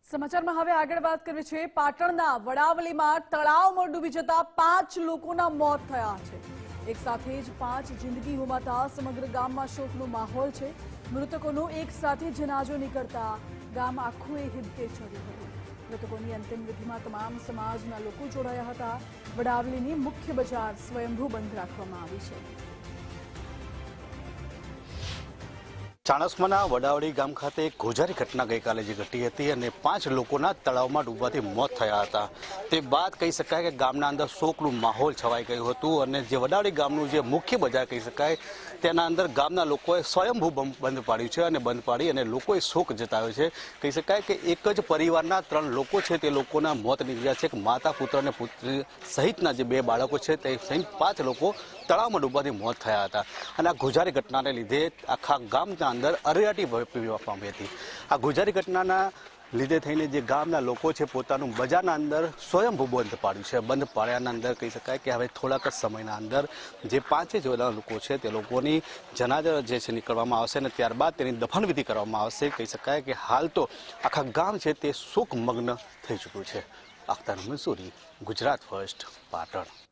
સમાચારમાં હવે આગળ વાત કરવી છે। પાટણના વડાવલીમાં તળાવમાં ડૂબી જતા 5 લોકોના મોત થયા છે। એક સાથે જ 5 જિંદગી ગુમાવતા સમગ્ર ગામમાં શોકનો માહોલ છે। મૃતકોનો એક સાથે જનાજો નીકળતા ગામ આખું હિબકે ચડ્યું હતું। મૃતકોની અંતિમ વિધિમાં તમામ સમાજના લોકો જોડાયા હતા। વડાવલીની મુખ્ય બજાર સ્વયંભૂ બંધ રાખવામાં આવી છે। ચાણસ્માના વડાવડી ગામ ખાતે એક ગોઝારી ઘટના ગઈકાલે જે ઘટી હતી અને 5 લોકોના તળાવમાં ડૂબવાથી મોત થયા હતા। તે બાદ કહી શકાય કે ગામના અંદર શોકનું માહોલ છવાઈ ગયું હતું અને જે વડાવડી ગામનું જે મુખ્ય બજાર કહી શકાય તેના અંદર ગામના લોકોએ સ્વયંભૂ બંધ પાડ્યું છે અને બંધ પાડી અને લોકોએ શોક જતાવ્યો છે। કહી શકાય કે એક જ પરિવારના 3 લોકો છે તે લોકોના મોત નીકળ્યા છે। માતા પુત્ર અને પુત્રી સહિતના જે 2 બાળકો છે તે સહિત 5 લોકો તળાવમાં ડૂબવાથી મોત થયા હતા અને આ ગોઝારી ઘટનાને લીધે આખા ગામના અંદર અરેરાટી પીવા પામી હતી। આ ગોઝારી ઘટનાના લીધે થઈને જે ગામના લોકો છે પોતાનું બજારના અંદર સ્વયંભૂ બંધ પાડ્યું છે। બંધ પાડ્યાના અંદર કહી શકાય કે હવે થોડાક જ સમયના અંદર જે 5 જેટલા લોકો છે તે લોકોની જનાજા જે છે નીકળવામાં આવશે અને ત્યારબાદ તેની દફનવિધિ કરવામાં આવશે। કહી શકાય કે હાલ તો આખા ગામ છે તે શોકમગ્ન થઈ ચૂક્યું છે। અખ્તર મંસૂરી, ગુજરાત ફર્સ્ટ, પાટણ।